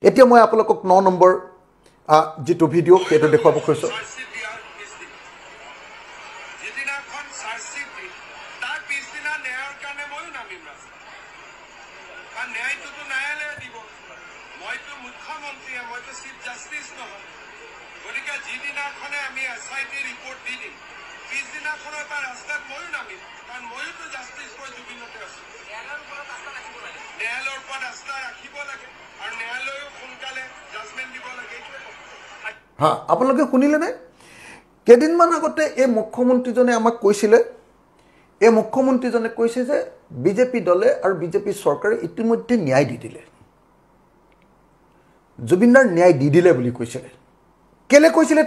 এতিয়া মই আপোনালোকক 9 নম্বৰ যেটো ভিডিও সেইটো দেখাব খুজিছো হা আপোনালোকে শুনিলে নে কেদিনমান আগতে এই মুখ্যমন্ত্ৰীজনে আমাক কৈছিলে এই মুখ্যমন্ত্ৰীজনে কৈছে যে বিজেপি দলে আৰু বিজেপি চৰকাৰে ইতিমধ্যে ন্যায় দি দিলে জুবিনদাৰ ন্যায় দি দিলে বুলি কৈছিলে কেলে কৈছিলে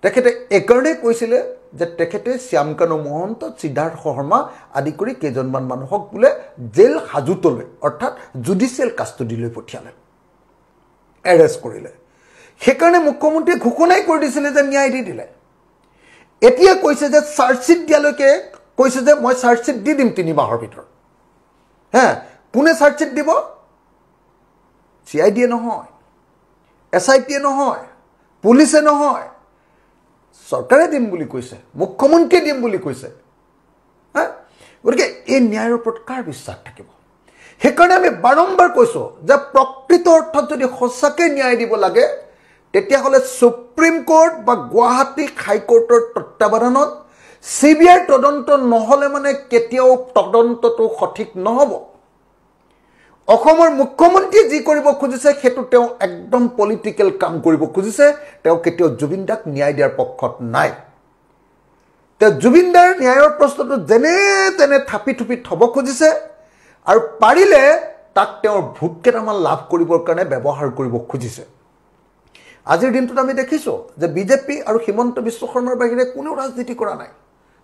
তেখেতে একৰণে কৈছিলে যে তেখেতে শ্যামকানু মহন্ত সিদ্ধাৰ্থ শৰ্মা আদি কৰি কেজনমান মানুহক বুলে জেল হাজুতলৈ অৰ্থাৎ জুডিশিয়েল কাষ্টডিলৈ পঠিয়ালে এৰেষ্ট কৰিলে সেইকাৰণে মুখ্যমন্ত্ৰীয়ে ঘোষণাই কৰি দিছিলে যে ন্যায় দি দিলে এতিয়া কৈছে যে চাৰ্জশিট দিয়ালৈকে কৈছে যে মই চাৰ্জশিট দি দিম 3 মাহৰ ভিতৰত হ্যাঁ কোনে চাৰ্জশিট দিব CID নহয় SIT নহয় পুলিচে নহয় সরকারে দিম বুলি কৈছে মুখ্যমন্ত্রী দিম বুলি কৈছে হ্যাঁ গতিকে এই ন্যায়ের উপর কার বিশ্বাস থাকিব সেইকাৰণে আমি বারম্বার কৈছো যে প্রকৃত অর্থত যদি সঁচাকে ন্যায় দিব লাগে তেতিয়া হলে সুপ্রিম কোর্ট বা গুৱাহাটী হাইকোৰ্টেৰ তত্ত্বাবধানত CBI তদন্ত নহলে মানে কেতিয়াও তদন্তটো সঠিক নহব অসমৰ মুখ্যমন্ত্ৰী যি কৰিব খুজিছে হেতু তেও একদম পলিটিক্যাল কাম কৰিব খুজিছে তেও কেতিয়াও জুবিনদাক ন্যায় দিয়াৰ পক্ষত নাই তে জুবিনদাৰ ন্যায়ৰ প্ৰশ্নটো যেনে তেনে থাপি থুপি থব খুজিছে আৰু পাৰিলে তাক তেওঁৰ ভোট কেটামান লাভ কৰিবৰ কাৰণে ব্যৱহাৰ কৰিব খুজিছে আজিৰ দিনটোত আমি দেখিছো যে বিজেপি আৰু হিমন্ত বিশ্ব শৰ্মাৰ বাহিৰে কোনো ৰাজনীতি কৰা নাই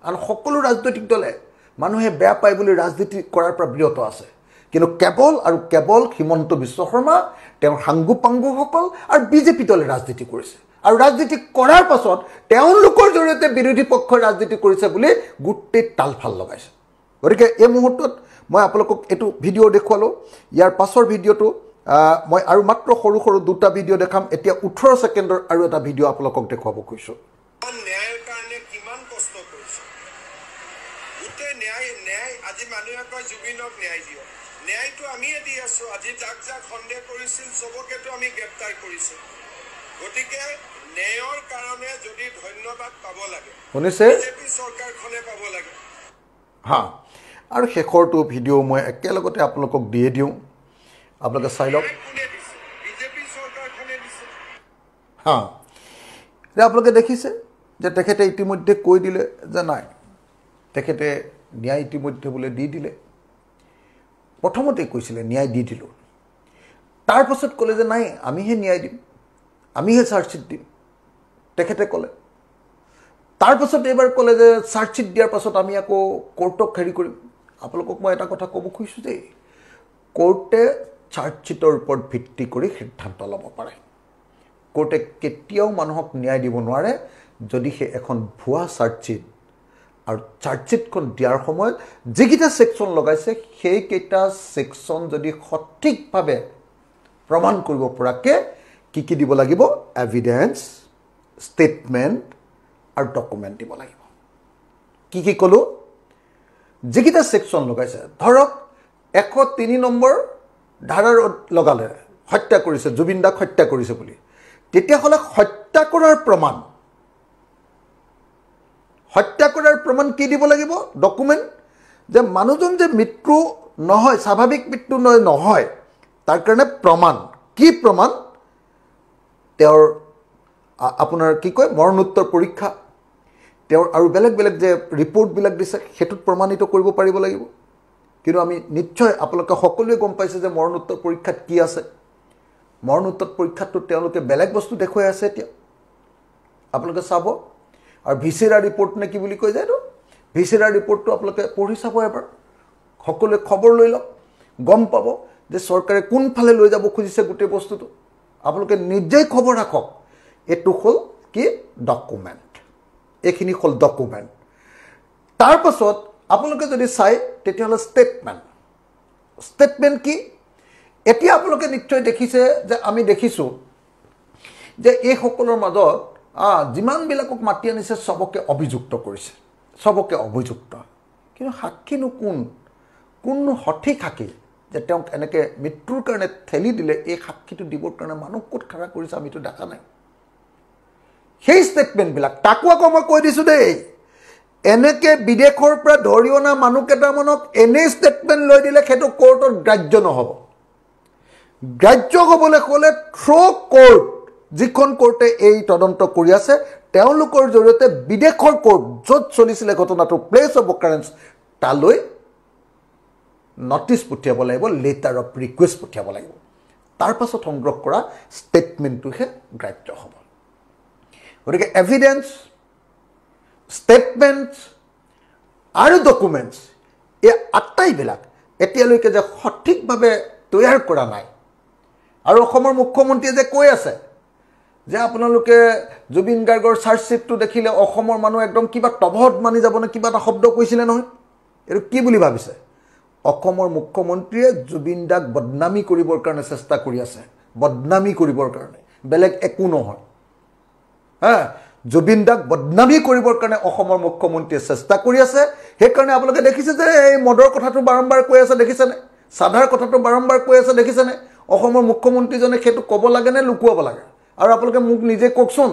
আৰু সকলো ৰাজনৈতিক দলে মানুহে বেয়া পায় বুলি ৰাজনীতি কৰাৰ পৰা বিৰত আছে কিন্তু কেৱল হিমন্ত বিশ্ব শৰ্মা তেওঁৰ হাংগু পাংগু সকল আৰু বিজেপি দলে ৰাজনীতি কৰিছে আৰু ৰাজনীতি কৰাৰ পাছত তেওঁলোকৰ জৰিয়তে বিৰোধী পক্ষৰ ৰাজনীতি কৰিছে বুলি গুটে তালফাল লগাইছে গতিকে এই মুহূৰ্তত মই আপোনালোকক এটো ভিডিও দেখুৱালো ইয়াৰ পাছৰ ভিডিওটো মই আৰু মাত্ৰ সৰু দুটা ভিডিও দেখাম এতিয়া 18 সেকেন্ডৰ আৰু এটা ভিডিও আপোনালোকক দেখুৱাব কৈছো ন্যায়ৰ কাৰণে কিমান কষ্ট কৰিছে গুটে ন্যায় আজি মানুহে কয় জুবিনক ন্যায় দিও ন্যায়টো আমিয়ে দি আছো আজি যাক সন্দেহ কৰিছিল সবকেতো আমি গ্ৰেপ্তাৰ কৰিছো গতিকে ন্যায়ৰ কাৰণে যদি ধন্যবাদ পাব লাগে শুনিছে বিজেপি চৰকাৰখনে পাব লাগে হা আৰু শেষৰটো ভিডিও মই একেলগতে আপোনালোকক দিয়ে দিওঁ আপোনালোকে চাই লওক বিজেপি চৰকাৰখনে দিছে হা আপোনালোকে দেখিছে যে তেখেতে ইতিমধ্যে কৈ দিলে যে নাই তেখেতে ন্যায় ইতিমধ্যে বুলে দি দিলে প্ৰথমতে কৈছিলে ন্যায় দি দিলো তাৰ পাছত ক'লে যে নাই আমিহে ন্যায় দিম আমিহে চাৰ্জশিট দিম তেখেতে ক'লে তাৰ পাছত এবাৰ ক'লে যে চাৰ্জশিট দিয়াৰ পাছত আমি আকৌ কোৰ্টক হেৰি কৰিম আপোনালোকক মই এটা কথা ক'ব খুজিছো যে কোৰ্টে চাৰ্জশিটৰ ওপৰত ভিত্তি কৰি সিদ্ধান্ত ল'ব পাৰে কোৰ্টে কেতিয়াও মানুহক ন্যায় দিব নোৱাৰে যদি সে এখন ভুৱা চাৰ্জশিট আৰু চাৰ্জশিটখন দিয়াৰ সময়ত যিকিটা সেকশন লগাইছে সেই কেইটা সেকশন যদি সঠিকভাৱে প্ৰমাণ কৰিব পৰাকে কি দিব লাগিব এভিডেন্স ষ্টেটমেন্ট আৰু ডকুমেন্ট দিব লাগিব কি কলো যিকিটা সেকশন লগাইছে ধৰক 103 নম্বৰ ধাৰাৰ লগালে হত্যা কৰিছে জুবিনদাক হত্যা কৰিছে বুলি তেতিয়া হলে হত্যা কৰাৰ প্ৰমাণ কি দিব লাগিব ডকুমেন্ট যে মানুহজন যে মৃত্যু নহয় স্বাভাৱিক মৃত্যু নহয় তাৰ কাৰণে প্ৰমাণ কি প্ৰমাণ তেওঁৰ আপোনাৰ কি কয় মৰণোত্তৰ পৰীক্ষা তেওঁৰ আৰু বেলেগ যে ৰিপৰ্ট বিলাক দিছে হেতুত প্ৰমাণিত কৰিব পাৰিব লাগিব কিন্তু আমি নিশ্চয় আপোনালোকে সকলোৱে গম পাইছে যে মৰণোত্তৰ পৰীক্ষাত কি আছে মৰণোত্তৰ পৰীক্ষাটো তেওঁলোকে বেলেগ বস্তু দেখুৱাই আছে এতিয়া আপোনালোকে চাব আৰু ভিসেৰা ৰিপৰ্ট নে কি বুলি কয় যায়তো ভিসেৰা ৰিপৰ্টটো আপোনালোকে পঢ়ি চাব এবাৰ সকলোৱে খবৰ লৈ লওক গম পাব যে চৰকাৰে কোনফালে লৈ যাব খুজিছে গোটেই বস্তুটো আপোনালোকে নিজেই খবৰ ৰাখক এটো হল কি ডকুমেন্ট এখিনি হল ডকুমেন্ট তাৰ পাছত আপোনালোকে যদি চাই তেতিয়া হল স্টেটমেন্ট কি এতিয়া আপোনালোকে নিশ্চয় দেখিছে যে আমি দেখিছোঁ যে এইসকলৰ মাজত যিমানবিলাকক মাতি আনিছে সবকে অভিযুক্ত কৰিছে, সবকে অভিযুক্ত। কিন্তু সাক্ষীনো কোন সঠিক সাক্ষী যে তেওঁক এনেকৈ মৃত্যুৰ কাৰণে ঠেলি দিলে এই সাক্ষীটো দিবৰ কাৰণে মানুহ ক'ত খাৰা কৰিছে আমিতো দেখা নাই। সেই ষ্টেটমেণ্টবিলাক তাকো আকৌ মই কৈ দিছোঁ দেই, এনেকৈ বিদেশৰ পৰা ধৰি অনা মানুহ কেইটামানক এনেই ষ্টেটমেণ্ট লৈ দিলে সেইটো কোৰ্টত গ্ৰাহ্য নহ'ব। গ্ৰাহ্য হ'বলৈ হ'লে থ্ৰ' কোৰ্ট, যিখন কোৰ্টে এই তদন্ত কৰি আছে তেওঁলোকৰ জৰিয়তে বিদেশৰ কোৰ্ট য'ত চলিছিলে ঘটনাটো প্লেচ অফ অকাৰেঞ্চ তালৈ নটিচ পঠিয়াব লাগিব, লেটাৰ অফ ৰিকুৱেষ্ট পঠিয়াব লাগিব। তাৰ পাছত সংগ্ৰহ কৰা ষ্টেটমেণ্টটোহে গ্ৰাহ্য হ'ব। গতিকে এভিডেন্স, ষ্টেটমেণ্ট আৰু ডকুমেণ্টছ এই আটাইবিলাক এতিয়ালৈকে যে সঠিকভাৱে তৈয়াৰ কৰা নাই। আৰু অসমৰ মুখ্যমন্ত্ৰীয়ে যে কৈ আছে যে আপোনালোকে জুবিন গাৰ্গৰ চাৰ্জশ্বিটটো দেখিলে অসমৰ মানুহ একদম কিবা তবহত মানি যাবনে, কিবা এটা শব্দ কৈছিলে নহয়। এইটো কি বুলি ভাবিছে? অসমৰ মুখ্যমন্ত্ৰীয়ে জুবিন দাক বদনামী কৰিবৰ কাৰণে চেষ্টা কৰি আছে, বদনামী কৰিবৰ কাৰণে, বেলেগ একো নহয়। জুবিন দাক বদনামী কৰিবৰ কাৰণে অসমৰ মুখ্যমন্ত্ৰীয়ে চেষ্টা কৰি আছে। সেইকাৰণে আপোনালোকে দেখিছে যে এই মদৰ কথাটো বাৰম্বাৰ কৈ আছে, দেখিছেনে? চাধাৰ কথাটো বাৰম্বাৰ কৈ আছে, দেখিছেনে? অসমৰ মুখ্যমন্ত্ৰীজনে সেইটো ক'ব লাগে নে লুকুৱাব লাগে? আৰু আপোনালোকে মোক নিজে কওকচোন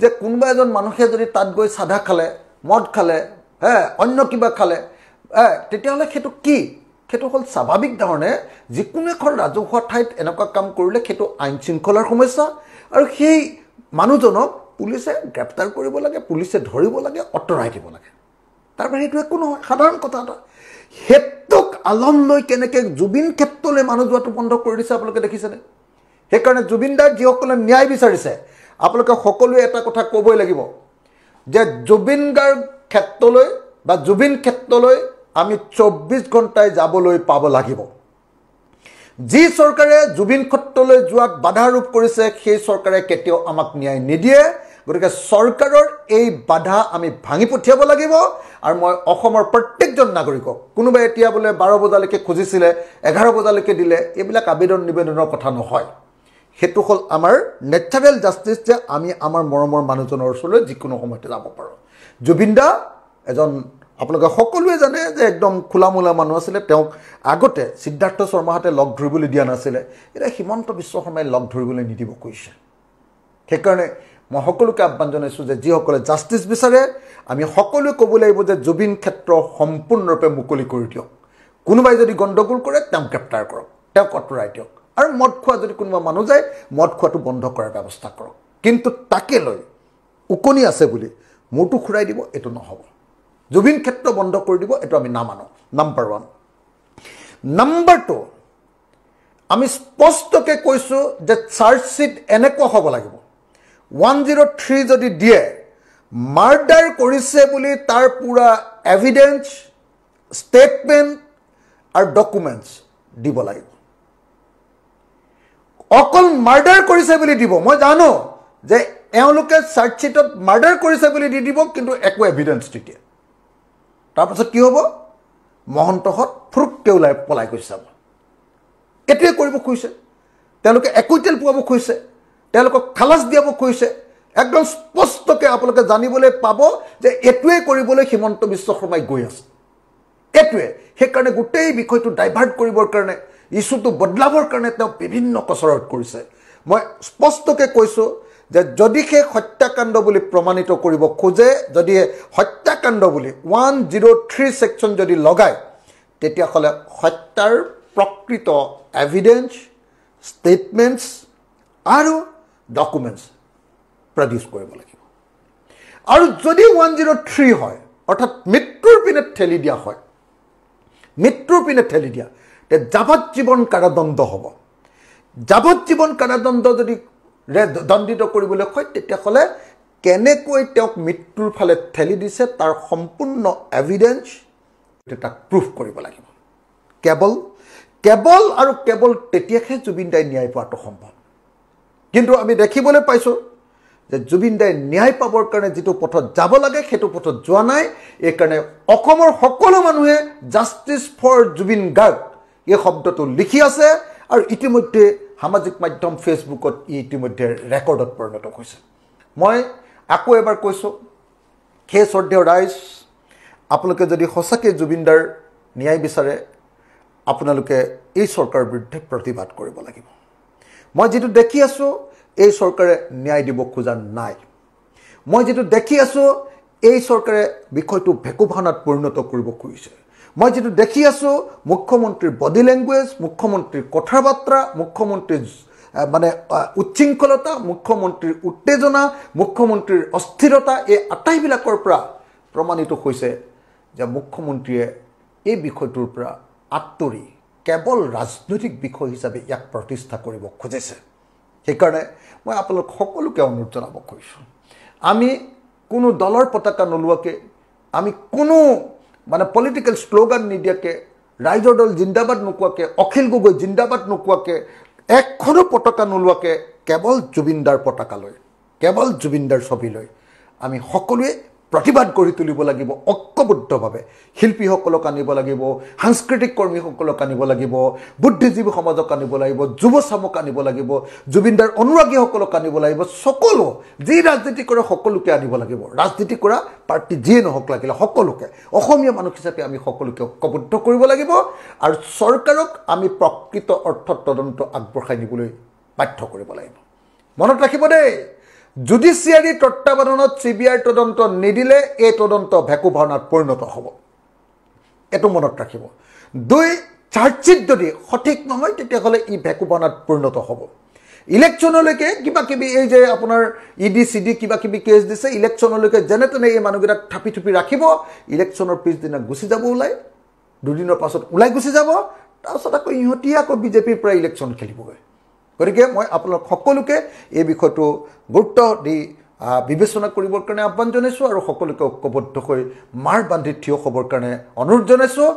যে কোনোবা এজন মানুহে যদি তাত গৈ চাধা খালে, মদ খালে, অন্য কিবা খালে, তেতিয়াহ'লে সেইটো কি? সেইটো হ'ল স্বাভাৱিক ধৰণে যিকোনো এখন ৰাজহুৱা ঠাইত এনেকুৱা কাম কৰিলে সেইটো আইন শৃংখলাৰ সমস্যা। আৰু সেই মানুহজনক পুলিচে গ্ৰেপ্তাৰ কৰিব লাগে, পুলিচে ধৰিব লাগে, আঁতৰাই দিব লাগে। তাৰ বাহিৰে সেইটো একো নহয়, সাধাৰণ কথা এটা। সেইটোক আলম লৈ কেনেকৈ জুবিন ক্ষেত্ৰলৈ মানুহ যোৱাটো বন্ধ কৰি দিছে আপোনালোকে দেখিছেনে? সেইকাৰণে জুবিন দাক যিসকলে ন্যায় বিচাৰিছে আপোনালোকে সকলোৱে এটা কথা ক'বই লাগিব যে জুবিন গাৰ্গ ক্ষেত্ৰলৈ বা জুবিন ক্ষেত্ৰলৈ আমি 24 ঘণ্টাই যাবলৈ পাব লাগিব। যি চৰকাৰে জুবিন ক্ষেত্ৰলৈ যোৱাক বাধা আৰোপ কৰিছে সেই চৰকাৰে কেতিয়াও আমাক ন্যায় নিদিয়ে। গতিকে চৰকাৰৰ এই বাধা আমি ভাঙি পঠিয়াব লাগিব। আৰু মই অসমৰ প্ৰত্যেকজন নাগৰিকক, কোনোবাই এতিয়া বোলে 12 বজালৈকে খুজিছিলে 11 বজালৈকে দিলে, এইবিলাক আবেদন নিবেদনৰ কথা নহয়। সেইটো হ'ল আমাৰ নেচাৰেল জাষ্টিছ যে আমি আমাৰ মৰমৰ মানুহজনৰ ওচৰলৈ যিকোনো সময়তে যাব পাৰোঁ। জুবিন দা এজন আপোনালোকে সকলোৱে জানে যে একদম খোলামোলা মানুহ আছিলে। তেওঁক আগতে সিদ্ধাৰ্থ শৰ্মাহঁতে লগ ধৰিবলৈ দিয়া নাছিলে, এতিয়া হিমন্ত বিশ্ব শৰ্মাই লগ ধৰিবলৈ নিদিব কৈছে। সেইকাৰণে মই সকলোকে আহ্বান জনাইছোঁ যে যিসকলে জাষ্টিছ বিচাৰে আমি সকলোৱে ক'ব লাগিব যে জুবিন ক্ষেত্ৰ সম্পূৰ্ণৰূপে মুকলি কৰি দিয়ক। কোনোবাই যদি গণ্ডগোল কৰে তেওঁক গ্ৰেপ্তাৰ কৰক, তেওঁক আঁতৰাই দিয়ক। আৰু মদ খোৱা যদি কোনোবা মানুহ যায় মদ খোৱাটো বন্ধ কৰাৰ ব্যৱস্থা কৰক। কিন্তু তাকে লৈ উকনি আছে বুলি মূৰটো ঘূৰাই দিব, এইটো নহ'ব। জুবিন ক্ষেত্ৰ বন্ধ কৰি দিব, এইটো আমি নামানো। নাম্বাৰ 1। নাম্বাৰ 2, আমি স্পষ্টকৈ কৈছোঁ যে চাৰ্জশ্বিট এনেকুৱা হ'ব লাগিব 103 যদি দিয়ে মাৰ্ডাৰ কৰিছে বুলি তাৰ পুৰা এভিডেন্স, ষ্টেটমেণ্ট আৰু ডকুমেণ্টছ দিব লাগিব। অকল মাৰ্ডাৰ কৰিছে বুলি দিব, মই জানো যে এওঁলোকে চাৰ্জশ্বিটত মাৰ্ডাৰ কৰিছে বুলি দি দিব, কিন্তু একো এভিডেন্স নিদিয়ে। তাৰপাছত কি হ'ব? মহন্তহঁত ফুৰুককৈ ওলাই পলাই গৈছে যাব। এইটোৱে কৰিব খুজিছে তেওঁলোকে, একুইটেল পোৱাব খুজিছে, তেওঁলোকক খালাচ দিয়াব খুজিছে। একদম স্পষ্টকৈ আপোনালোকে জানিবলৈ পাব যে এইটোৱে কৰিবলৈ হিমন্ত বিশ্ব শৰ্মাই গৈ আছে। এইটোৱে সেইকাৰণে গোটেই বিষয়টো ডাইভাৰ্ট কৰিবৰ কাৰণে, ইছ্যুটো বদলাবৰ কাৰণে তেওঁ বিভিন্ন কচৰত কৰিছে। মই স্পষ্টকৈ কৈছোঁ যে যদি সেই হত্যাকাণ্ড বুলি প্ৰমাণিত কৰিব খোজে, যদি হত্যাকাণ্ড বুলি 103 ছেকশ্যন যদি লগায়, তেতিয়াহ'লে হত্যাৰ প্ৰকৃত এভিডেন্স, ষ্টেটমেণ্টছ আৰু ডকুমেণ্টছ প্ৰডিউচ কৰিব লাগিব। আৰু যদি 103 হয়, অৰ্থাৎ মৃত্যুৰ পিনে ঠেলি দিয়া হয়, মৃত্যুৰ পিনে ঠেলি দিয়া, তে যাৱজ্জীৱন কাৰাদণ্ড হ'ব। যাৱজ্জীৱন কাৰাদণ্ড যদি দণ্ডিত কৰিবলৈ হয়, তেতিয়াহ'লে কেনেকৈ তেওঁক মৃত্যুৰ ফালে ঠেলি দিছে তাৰ সম্পূৰ্ণ এভিডেন্স তাক প্ৰুফ কৰিব লাগিব। কেৱল আৰু কেৱল তেতিয়াহে জুবিন দাই ন্যায় পোৱাটো সম্ভৱ। কিন্তু আমি দেখিবলৈ পাইছোঁ যে জুবিন দাই ন্যায় পাবৰ কাৰণে যিটো পথত যাব লাগে সেইটো পথত যোৱা নাই। এইকাৰণে অসমৰ সকলো মানুহে জাষ্টিছ ফৰ জুবিন গাৰ্গ এই শব্দটো লিখি আছে আৰু ইতিমধ্যে সামাজিক মাধ্যম ফেচবুকত ইতিমধ্যে ৰেকৰ্ডত পৰিণত হৈছে মই আকৌ এবাৰ কৈছোঁ হে শ্ৰদ্ধেয় ৰাইজ আপোনালোকে যদি সঁচাকৈ জুবিনদাৰ ন্যায় বিচাৰে আপোনালোকে এই চৰকাৰৰ বিৰুদ্ধে প্ৰতিবাদ কৰিব লাগিব মই যেটো দেখি আছো এই চৰকাৰে ন্যায় দিব খোজা নাই মই যেটো দেখি আছো এই চৰকাৰে বিষয়টো ভেকুভানাত পৰিণত কৰিব খুজিছে মই যেটো দেখি আছো মুখ্যমন্ত্ৰীৰ বডি ল্যাঙ্গুৱেজ মুখ্যমন্ত্ৰীৰ কথা বাৰ্তা মুখ্যমন্ত্ৰীৰ মানে উচ্ছৃংখলতা মুখ্যমন্ত্ৰীৰ উত্তেজনা মুখ্যমন্ত্ৰীৰ অস্থিৰতা এই আটাইবিলাকৰ পৰা প্ৰমাণিত হৈছে যে মুখ্যমন্ত্ৰীয়ে এই বিষয়টোৰ পৰা আত্তৰি কেৱল ৰাজনৈতিক বিষয় হিচাপে ইয়াক প্ৰতিষ্ঠা কৰিব খুজিছে সেইকাৰণে মই আপোনালোক সকলোকে অনুৰোধ জনাব খুজিছোঁ আমি কোনো দলৰ পতাকা নলুৱাকে আমি কোনো মানে পলিটিক্যাল স্লোগান নিদিয়াকে ৰাইজৰ দল জিন্দাবাদ নোকোৱাকে অখিল গগৈ জিন্দাবাদ নোকোৱাকে একখনো পতাকা নলুৱাকে কেৱল জুবিনদাৰ পতাকা লৈ কেৱল জুবিনদাৰ ছবি লৈ আমি সকলোৱে প্ৰতিবাদ কৰি তুলিব লাগিব ঐক্যবদ্ধভাৱে শিল্পীসকলক আনিব লাগিব সাংস্কৃতিক কৰ্মীসকলক আনিব লাগিব বুদ্ধিজীৱী সমাজক আনিব লাগিব যুৱ চামক আনিব লাগিব জুবিনদাৰ অনুৰাগীসকলক আনিব লাগিব সকলো যি ৰাজনীতি কৰে সকলোকে আনিব লাগিব ৰাজনীতি কৰা পাৰ্টি যিয়ে নহওক লাগিলে সকলোকে অসমীয়া মানুহ হিচাপে আমি সকলোকে ঐক্যবদ্ধ কৰিব লাগিব আৰু চৰকাৰক আমি প্ৰকৃত অৰ্থত তদন্ত আগবঢ়াই নিবলৈ বাধ্য কৰিব লাগিব মনত ৰাখিব দেই জুডিচিয়াৰী তত্ত্বাৱধানত সিবিআই তদন্ত নিদিলে এই তদন্ত ভেকুভানাত পৰিণত হ'ব এটো মনত ৰাখিব দুই চাৰ্জশিট যদি সঠিক নহয় তেতিয়াহ'লে ই ভেকুভানাত পৰিণত হ'ব ইলেকশ্যনলৈকে কিবা কিবি এই যে আপোনাৰ ইডি সিডি কিবা কিবি কেছ দিছে ইলেকশ্যনলৈকে যেনে তেনে এই মানুহকেইটাক থাপি থুপি ৰাখিব ইলেকশ্যনৰ পিছদিনা গুচি যাব ওলাই দুদিনৰ পাছত ওলাই গুচি যাব তাৰপিছত আকৌ ইহঁতি আকৌ বিজেপিৰ পৰা ইলেকশ্যন খেলিবগৈ গতিকে মই আপোনালোক সকলোকে এই বিষয়টো গুৰুত্ব দি বিবেচনা কৰিবৰ কাৰণে আহ্বান জনাইছোঁ আৰু সকলোকে ঐক্যবদ্ধ হৈ মাৰ বান্ধি থিয় হ'বৰ কাৰণে অনুৰোধ জনাইছোঁ।